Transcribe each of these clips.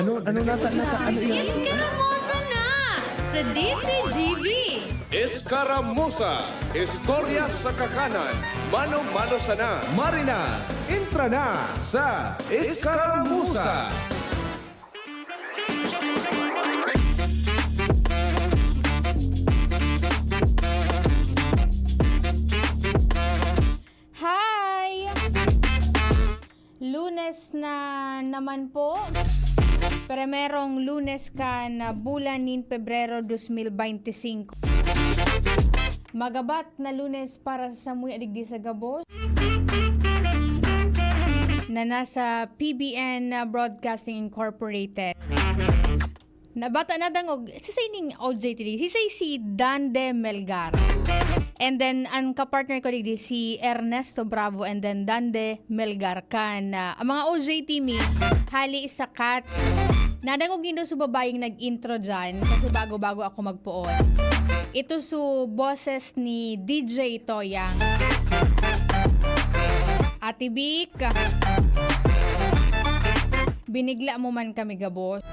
Ano nata, ano yan? Iskaramosa na sa DCGV. Escaramuza, Istorya sa Kakanan, Mano-Mano Sana. Marina, entra na sa Escaramuza. Hi! Lunes na naman po. Primerong Lunes ka na bulan nin Pebrero 2025. Magabat na Lunes para sa muy adigdi sa Gabos na nasa PBN Broadcasting Incorporated. Nabata na dangog si ining OJT si Dande Melgar. And then ang kapartner ko digdi si Ernesto Bravo and then Dande Melgar kan ang mga OJT mi hali sa cats. Nadangog gindo sa babayeng nag-intro dyan kasi bago-bago ako magpuon. Ito su boses ni DJ Toyang. Ate Vic, binigla mo man kami gabos.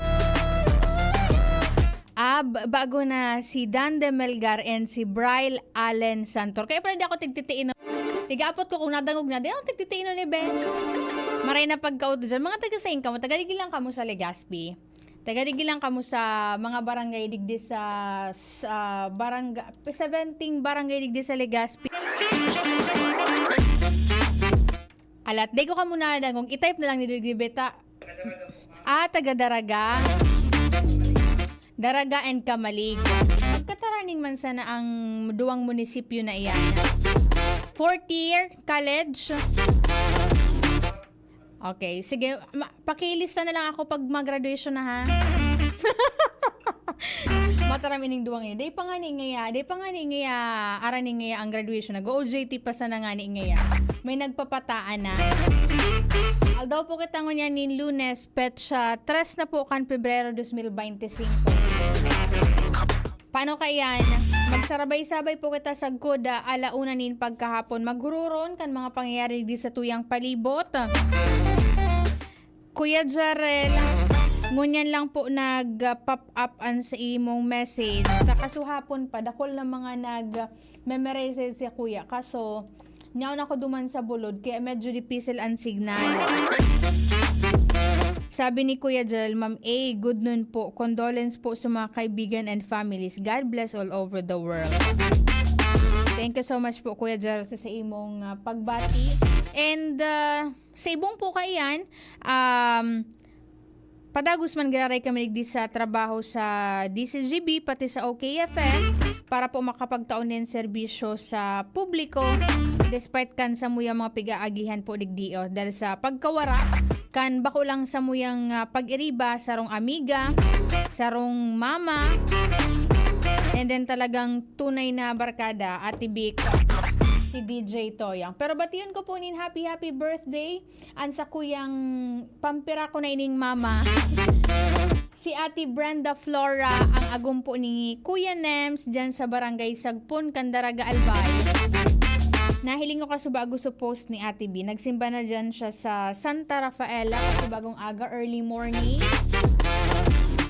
Bago na si Dande Melgar and si Bryle Allen Santor. Kaya pala di ako tigtitiin. Tigapot ko kung nadangog na. Di ako tigtitiin ni Ben. Maray na pagkauto dyan. Mga taga-sain ka mo. Tagaligi lang kamo sa Legazpi. Tagaligi lang kamo sa mga barangay digdi sa barangay 17 barangay digdi sa Legazpi. Alat, di ko ka muna nadangog. I-type na lang ni digdi beta. Taga-Daraga. Daraga and Kamalig. Magkataraning man sana ang duwang munisipyo na iyan. Fourth year college. Okay, sige. Pakilista na lang ako pag mag-graduation na ha. Matarami ning duwang yun. Day pa nga ni ngaya. Ara ni ngaya ang graduation na. Go OJT pa sa na nga ni ngaya. May nagpapataan na. Aldaw po kita niya ni Lunes, petsa 3 na po kan Pebrero 2025. Paano kayan? Magsarabay-sabay po kita sa Goda alauna nin pagkahapon. Maghururon kan mga pangyayari di sa tuyang palibot. Kuya Jarel, ngunyan lang po nag-pop up an sa imong message. Nakasuhapon pa, dakol na mga nag-memorize si Kuya. Kaso, nyaw na ko duman sa bulod, kaya medyo dipisil ang signal. Sabi ni Kuya Jarel, Ma'am A, good noon po. Condolence po sa mga kaibigan and families. God bless all over the world. Thank you so much po Kuya Jarel sa imong pagbati. And sa ibong po kayan, padagos man gararay kami di sa trabaho sa DCGB pati sa OKFM para po makapagtaon ng serbisyo sa publiko despite kan sa muyang mga pigaagihan po digdio dahil sa pagkawara kan bako lang sa muyang pag-iriba sarong amiga, sarong mama, and then talagang tunay na barkada Ate Vic, si DJ Toyang. Pero batiyon ko po nin happy birthday an sa kuyang pampira ko na ining mama. Si Ate Brenda Flora ang agum po ni Kuya Nems dyan sa Barangay Sagpon, Candaraga, Albay. Nahiling ko kasi bago sa post ni Ate B. Nagsimba na dyan siya sa Santa Rafaela kasi bagong aga, early morning.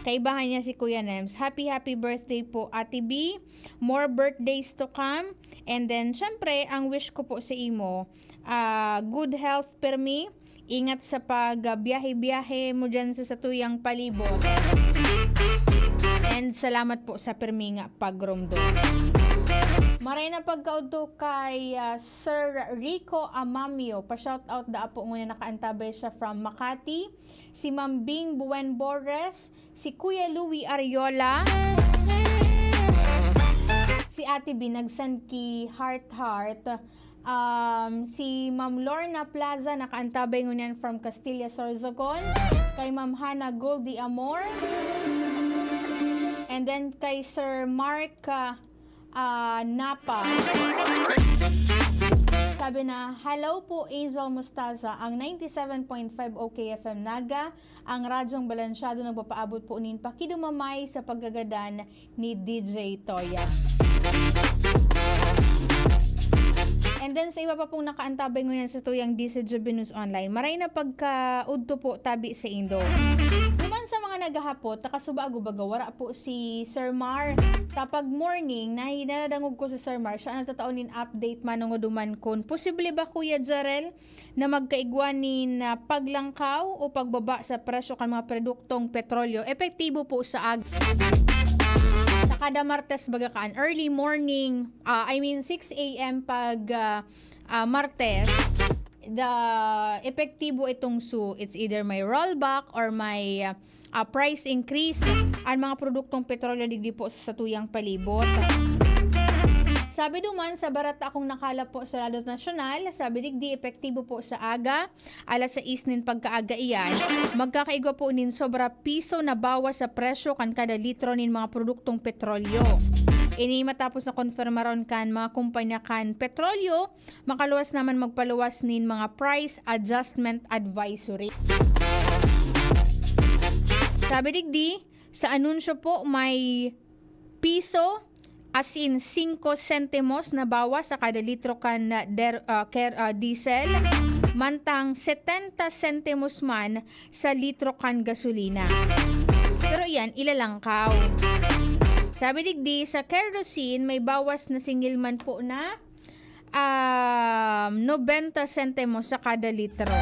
Kaibahan niya si Kuya Nems. Happy birthday po Ate B. More birthdays to come. And then, syempre, ang wish ko po sa imo, good health per me. Ingat sa pag-biyahe-biyahe mo dyan sa satuyang palibot. And salamat po sa perminga pagromdo. Maray na pagkauto kay Sir Rico Amamio. Pa-shoutout da po muna nakaantabay siya from Makati. Si Ma'am Bing Buen Borres. Si Kuya Louie Ariola. Si Ate B nagsan ki Heart. Si Ma'am Lorna Plaza nakaantabay ngunyan from Castilla Sorsogon. Kay Ma'am Hana Goldie Amor. And then kay Sir Mark Napa. Sabi na, hello po Angel Mustaza, ang 97.5 OKFM Naga, ang radyong balansyado nagpapaabot po nin pakidumamay sa paggagadan ni DJ Toya. And then sa iba pa pong nakaantabay ngayon sa tuyang DCGB News Online, maray na pagka-udto po tabi sa Indo. Duman sa mga naghahapot, takasubago baga, wara po si Sir Mar. Tapag morning, nahinadangog ko sa Sir Mar, siya nagtataonin update manong duman kon. Posible ba Kuya Jarel na magkaigwanin na paglangkaw o pagbaba sa presyo kan mga produktong petrolyo? Epektibo po sa kada Martes baga kaan, early morning, 6 a.m. pag Martes, the epektibo itong it's either may rollback or may price increase ang mga produktong petrolyo digdi po sa tuyang palibot. Sabi duman, sa barat akong nakala po sa Ladot Nasyonal, sabi digdi epektibo po sa aga, alas 6 nin pagkaaga iyan, magkakaigwa po nin sobra piso na bawas sa presyo kan kada litro nin mga produktong petrolyo. Ini matapos na konfirmaron kan mga kumpanya kan petrolyo, makaluwas naman magpaluwas nin mga price adjustment advisory. Sabi digdi, sa anunsyo po may piso as in 5 sentimos na bawas sa kada litro kan diesel, mantang 70 sentimos man sa litro kan gasolina. Pero yan, ilalangkaw. Sabi digdi, sa kerosene may bawas na singil man po na 90 sentimos sa kada litro.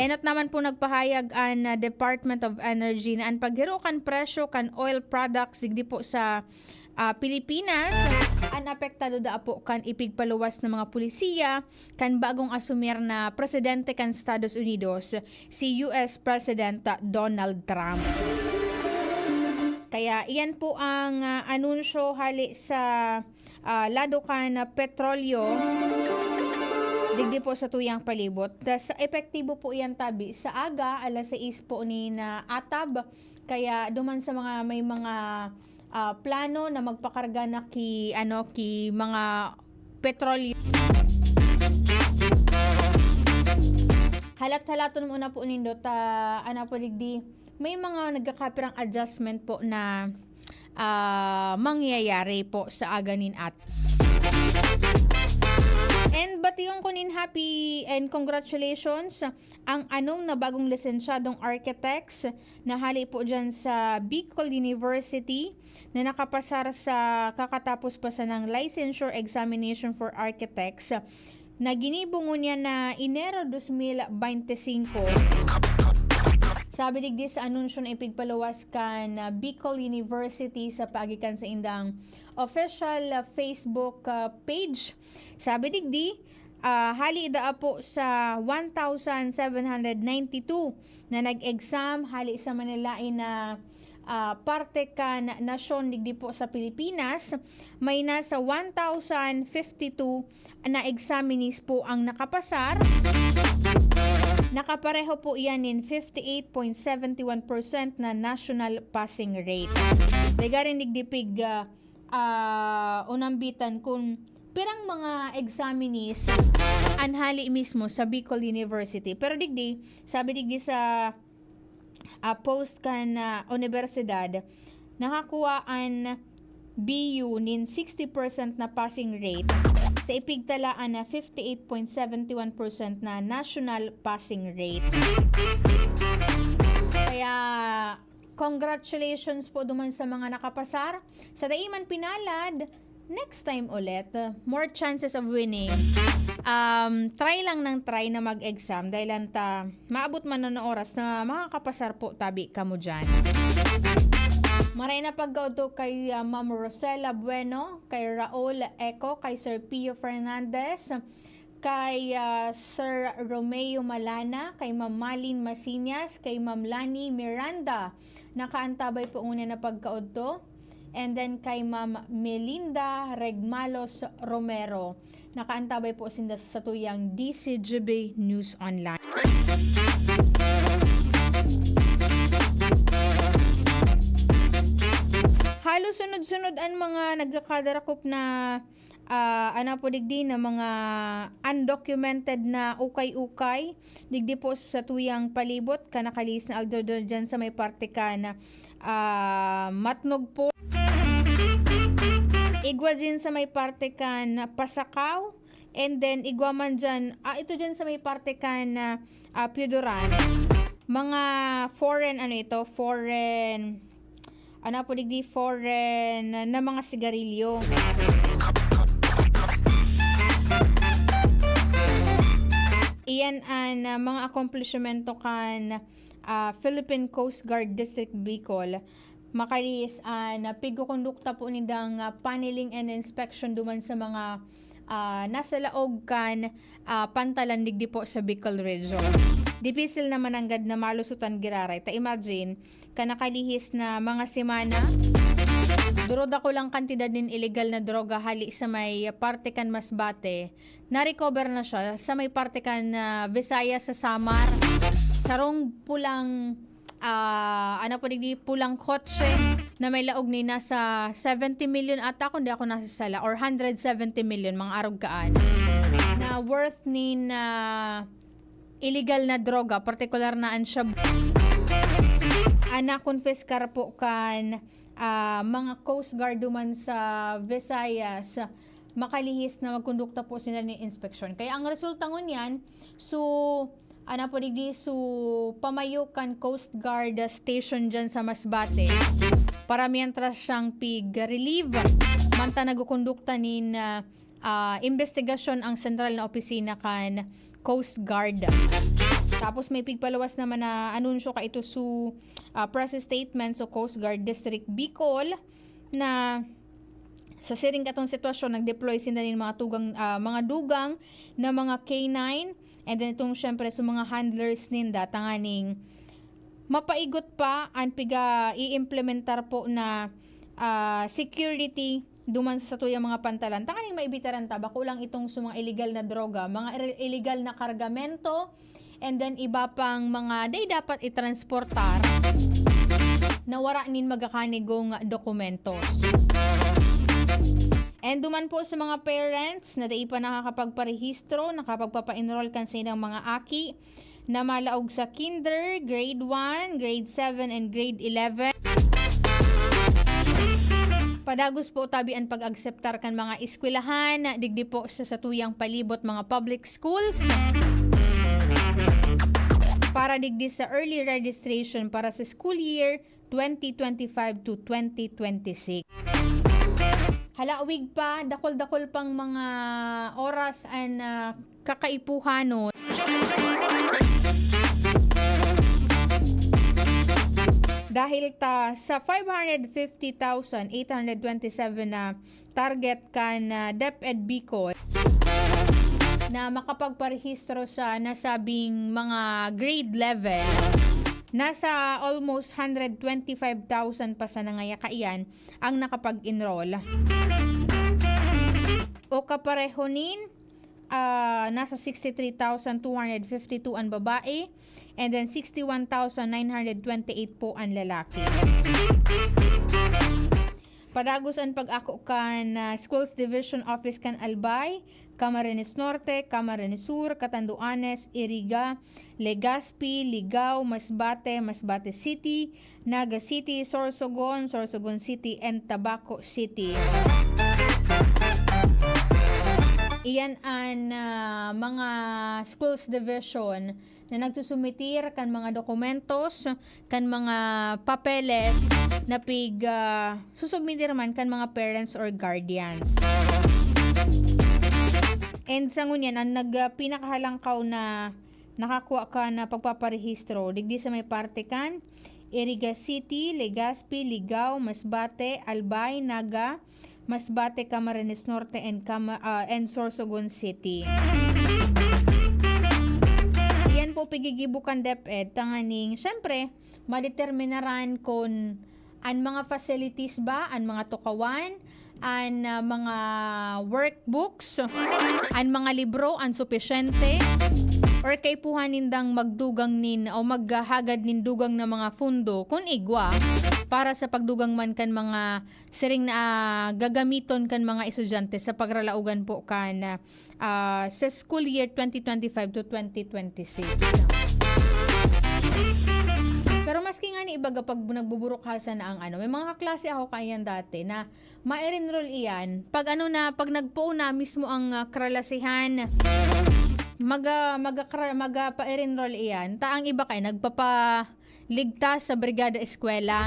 Enot naman po nagpahayag ang Department of Energy na ang paghiro kan presyo kan oil products digdi po sa Pilipinas, ang apektado da po kan ipigpaluwas ng mga pulisiya kan bagong asumir na presidente kan Estados Unidos, si US President Donald Trump. Kaya iyan po ang anunsyo hali sa lado kan petrolyo digdi po sa tuyang palibot. Das epektibo po iyan tabi sa aga, alas 6 po ni na atab. Kaya duman sa mga may mga plano na magpakarga na ki mga petrolyo. Halat-halaton muna po nindot po digdi may mga nagkakapirang adjustment po na mangyayari po sa aganin at. And batiyon ko nin happy and congratulations ang anong na bagong lisensyadong architects na hali po dyan sa Bicol University na nakapasar sa kakatapos pa sa ng licensure examination for architects na ginibungo niya na Enero 2025. Sabi digdi sa anunsyo na ipigpaluwas kan Bicol University sa pagikan sa indang official Facebook page. Sabi digdi, hali ida po sa 1,792 na nag-exam hali sa Manilain na parte kan nasyon digdi po sa Pilipinas. May nasa 1,052 na examinees po ang nakapasar. Nakapareho po iyan in 58.71% na national passing rate. Dagarin digdipig unambitan kung pirang mga examinees anhali mismo sa Bicol University. Pero digdi, sabi digdi sa post kan universidad, nakakuha ang BU nin 60% na passing rate sa ipigtalaan na 58.71% na national passing rate. Kaya congratulations po duman sa mga nakapasar. Sa daiman pinalad, next time ulit, more chances of winning. Try lang ng try na mag-exam dahil maabot man na oras na makakapasar po tabi ka mo dyan. Maray na pagkauto kay Ma'am Rosella Bueno, kay Raul Eco, kay Sir Pio Fernandez, kay Sir Romeo Malana, kay Ma'am Malin Masinas, kay Ma'am Lani Miranda, nakaantabay po una na pagkauto. And then kay Ma'am Melinda Regmalos Romero, nakaantabay po sinda sa tuyang DCGB News Online. Halos sunod-sunod ang mga nagkakadarapop na po digdi na mga undocumented na ukay-ukay digdi po sa tuyang palibot ka nakalis na aldo dyan sa may parte ka na matnog po igwa dyan sa may parte ka na Pasakaw, And then igwaman dyan, ito dyan sa may parte kan Piodoran, mga foreign na mga sigarilyo. Iyan ang mga accomplishmento kan Philippine Coast Guard District Bicol. Makalihis pigkukondukta po nindang paneling and inspection duman sa mga nasa laog kan pantalan digdi po sa Bicol Region. Dipisil naman anggad na malusutan giraray. Ta imagine, kanakalihis na mga semana, duroda ko lang kantidad ng illegal na droga hali sa may parte kan Masbate. Na-recover na siya sa may parte kan Visayas sa Samar. Sarong pulang pulang kotse na may laog ni nasa 70 million ata kung di ako nasasala, or 170 million mga arog kaan na worth ni illegal na droga, particular na siya confiscar po kan mga Coast Guard duman sa Visayas, makalihis na magkondukta po sila ni inspection. Kaya ang resulta ngun yan, pamayukan Coast Guard station dyan sa Masbate para mientras siyang pig-relieve manta nagkondukta nin investigasyon ang sentral na opisina kan Coast Guard. Tapos may pigpalawas naman na anunsyo ka ito su press statement so Coast Guard District Bicol na sa siring katong sitwasyon nag-deploy sila nin mga dugang na mga K9, and then itong syempre sa mga handlers ninda tanganing mapaigot pa ang piga i-implementar po na security duman sa tuyang mga pantalan. Tanganing maibitaran ta bako lang itong sa mga illegal na droga, mga illegal na kargamento, and then iba pang mga day dapat itransportar na wara nin magakanigong dokumentos. And duman po sa mga parents na dai pa nakakapagparehistro, nakapagpapa-enroll kan sa ilang mga aki na malaog sa kinder, grade 1, grade 7, and grade 11. Padagos po tabian pag-akseptar kan mga eskwelahan, digdi po sa satuyang palibot mga public schools. Para digdi sa early registration para sa school year 2025 to 2026. Halawig pa, dakol-dakol pang mga oras and kakaipuhanon. Dahil sa 550,827 na target kan DepEd Bicol na makapagparehistro sa nasabing mga grade level, nasa almost 125,000 pa sa nangayakaian ang nakapag-enroll. O kapareho nin, nasa 63,252 ang babae, and then 61,928 po ang lalaki. Padagos ang pag-ako kan Schools Division Office kan Albay, Camarines Norte, Camarines Sur, Catanduanes, Iriga, Legazpi, Ligao, Masbate, Masbate City, Naga City, Sorsogon, Sorsogon City, and Tabaco City. Iyan ang mga schools division na nagsusumitir kan mga dokumentos, kan mga papeles na susumitir man kan mga parents or guardians. And sa ngunyan, ang pinakahalangkaw na nakakuha ka na pagpaparehistro, digdi sa may parte kan Iriga City, Legazpi, Ligao, Masbate, Albay, Naga, Masbate, Camarines Norte, and Sorsogon City. Yan po pigigibukan DepEd tanganing syempre madeterminaran kung an mga facilities ba, an mga tukawan, an mga workbooks, an mga libro an supisyente, or kay puhanindang magdugang nin o maghahagad nin dugang na mga fundo kung igwa para sa pagdugang man kan mga siring na gagamiton kan mga estudyante sa pagralaugan po kan sa school year 2025 to 2026. Pero maski nga ni iba baga pag nagbuburukasan na ang ano, may mga kaklase ako kayan dati na ma-enroll iyan pag ano na, pag nagpo na mismo ang kralasihan, maga pa-enroll iyan, taang iba kay nagpapaligtas sa brigada eskwela.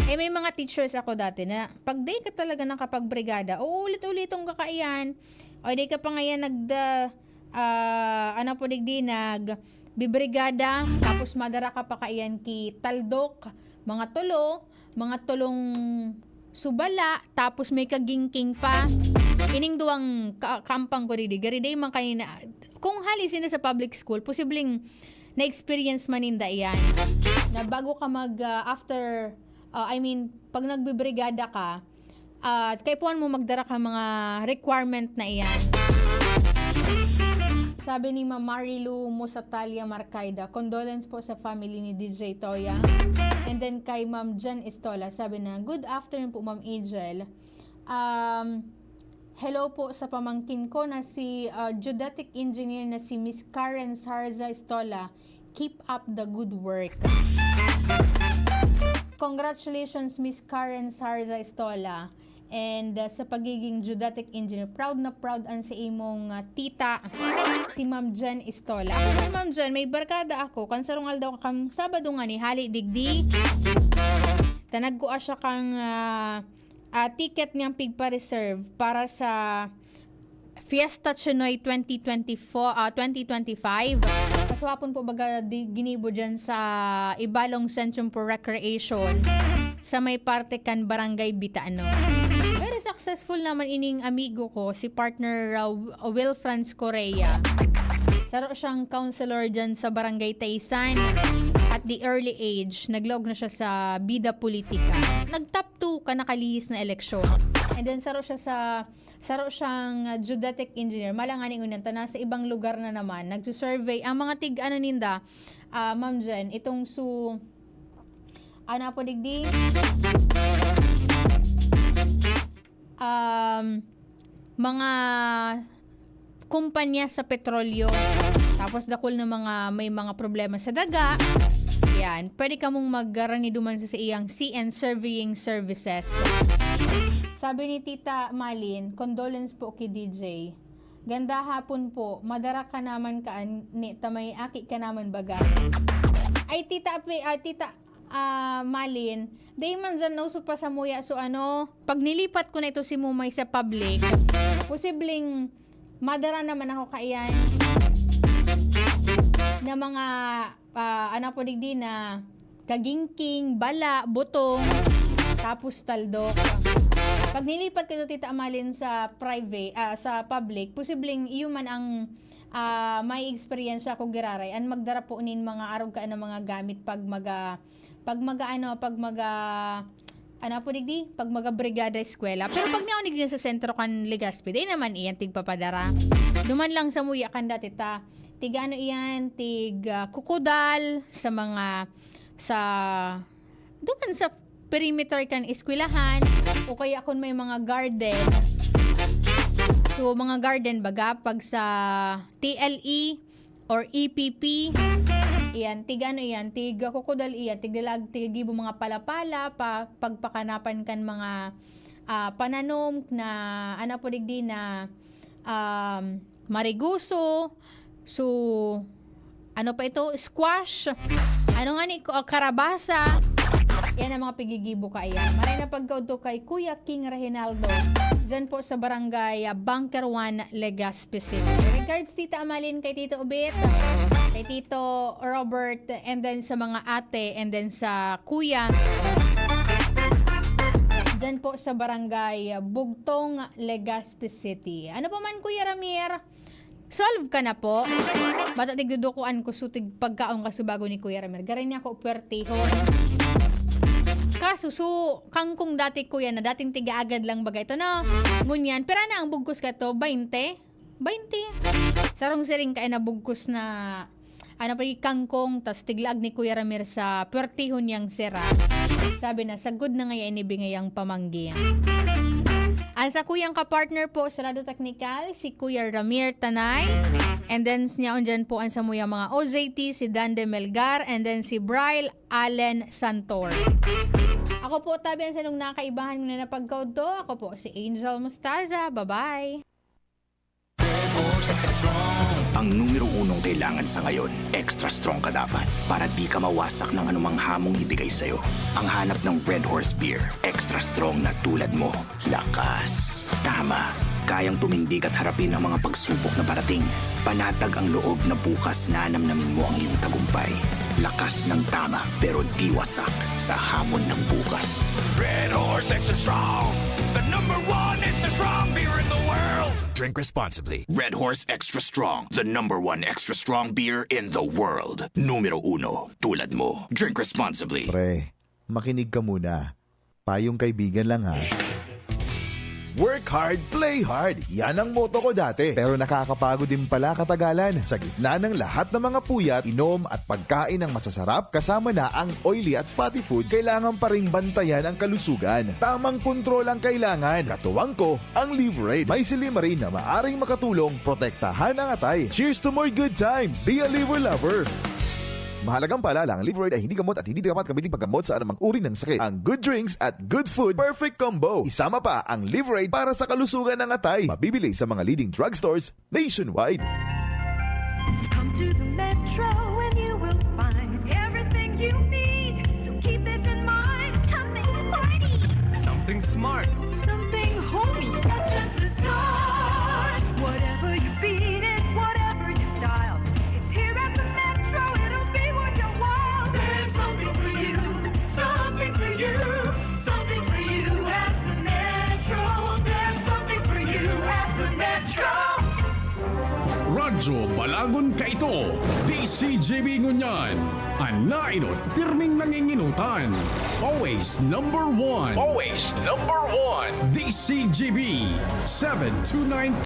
May mga teachers ako dati na pag day ka talaga nakapagbrigada, uulit-ulitong kakaiyan, o day ka pa ngayon bibrigada, tapos madara ka pa kaiyan ki taldok, mga tulong subala, tapos may kagingking pa. Ining duwang kampang ko didi, gariday man kanina, kung halisin na sa public school, posibleng na-experience maninda iyan, na bago ka pag nagbibrigada ka, kay puan mo magdara ka mga requirement na iyan. Sabi ni Ma'am Marilu Musatalia Marcaida, condolence po sa family ni DJ Toya. And then kay Ma'am Jan Estola, sabi na, good afternoon po Ma'am Angel. Hello po sa pamangkin ko na si geodetic engineer na si Miss Karen Sarza Estola. Keep up the good work. Congratulations Miss Karen Sarza Estola. And sa pagiging geodetic engineer, proud na proud ang sa imong tita, si Ma'am Jen Estola. Ako Ma'am Jen, may barkada ako, kansarungal daw kang Sabado nga ni hali digdi. Tanag ko siya kang ticket niyang pigpa-reserve para sa Fiesta Chinoy 2025. Kaswapon po baga ginibo dyan sa Ibalong Centrum for Recreation sa may parte kan Barangay Bitaano. Very successful naman ining amigo ko, si partner Will Franz Correa. Saro siyang counselor dyan sa Barangay Taysan. At the early age, naglog na siya sa bida politika. Nag-top 2 ka nakalihis na eleksyon. And then saro siyang geodetic engineer. Malanganing unang nasa ibang lugar na naman. Nagsusurvey. Ang mga ninda, Ma'am Jen, itong ano po digdi? Mga kumpanya sa petrolyo. Tapos dakol na may mga problema sa daga. Yan, pwede ka mong maggarani duman sa iyang CN Surveying Services. Sabi ni Tita Malin, condolence po kay DJ. Ganda hapon po, madara ka naman ni tamay aki ka naman baga. Ay Tita Malin, day man dyan nauso pa sa muya. So pag nilipat ko na ito si Mumay sa public, posibleng madara naman ako kaiyan na mga po digdi na kagingking, bala, butong, tapos taldok. Pag nilipat ko ito Tita Malin sa sa public, posibleng iyo man ang may experience ako giraray an magdara po nin mga arog ka ng mga gamit pag brigada eskwela. Pero pag naonig din sa sentro kan Legazpi, di naman iyan tig papadara. Duman lang sa muya kan dati tig kukudal duman sa perimeter kan eskwelahan, o kaya kung may mga garden. So mga garden baga pag sa TLE or EPP, tig kukudal iyan, tigibo mga palapala, pagpakanapan kan mga pananom na po digdi na mariguso, so squash, karabasa. Yan ang mga pigigibo ka iyan. Maray na pagkauto kay Kuya King Reginaldo, dyan po sa Barangay Bunker 1, Legazpi City. Regards Tita Amalin, kay Tito Ubit, kay Tito Robert, and then sa mga ate, and then sa Kuya, dyan po sa Barangay Bugtong, Legazpi City. Ano pa man Kuya Ramir? Solve ka na po. Bata tigdudukuan ko sutig pagkaon ka subago ni Kuya Ramir. Garin niya ako puwertihon. Kaso, kangkong dati kuya na dating tiga-agad lang baga ito na. Ngunyan, pero na ang bugkos ka to, 20. Sarong siring ka na bugkos na, kangkong, tas tiglaag ni Kuya Ramir sa puwertihon niyang sira. Sabi na, sagod na ngayon inibingayang pamanggi. Ang sa kuyang kapartner po sa Rado Technical, si Kuya Ramir Tanay. And then niyaon dyan po ang samuya mga OJT, si Dan de Melgar, and then si Bryle Allen Santor. Ako po tabi sa nung nakaibahan na napagkaw to. Ako po si Angel Mustaza. Bye-bye! Ang numero unong kailangan sa ngayon, extra strong ka dapat para di ka mawasak ng anumang hamong ibigay sa'yo. Ang hanap ng Red Horse Beer, extra strong na tulad mo. Lakas. Tama. Kayang tumindig at harapin ang mga pagsubok na parating. Panatag ang loob na bukas na namnamin mo ang iyong tagumpay. Lakas ng tama pero di wasak sa hamon ng bukas. Red Horse Extra Strong, the #1 extra strong beer in the world. Drink responsibly. Red Horse Extra Strong, the #1 extra strong beer in the world. Numero 1, tulad mo. Drink responsibly. Pre, makinig ka muna. Payong kaibigan lang ha. Work hard, play hard. Yan ang motto ko dati. Pero nakakapagod din pala katagalan. Sa gitna ng lahat ng mga puyat, inom at pagkain ng masasarap kasama na ang oily at fatty foods, kailangan pa ring bantayan ang kalusugan. Tamang kontrol ang kailangan. Katuwang ko, ang Liverade. May Silimarin na maaring makatulong protektahan ang atay. Cheers to more good times. Be a liver lover. Mahalagang paalala, ang Liverade ay hindi gamot at hindi dapat gamitin paggamot sa anumang uri ng sakit. Ang good drinks at good food, perfect combo. Isama pa ang Liverade para sa kalusugan ng atay. Mabibili sa mga leading drugstores nationwide. Come to the Metro and you will find everything you need. So keep this in mind. Something smarty. Something smart. Something homey. That's just the start. Whatever you beat is whatever you style. It's here at the Metro. It'll be worth your while. There's something for you. Something for you. Something for you at the Metro. There's something for you at the Metro. Radyo Balagon Kaito, DCGB Ngunyan, Anainot, pirming nanginginutan. Always #1. Always #1. DCGB 729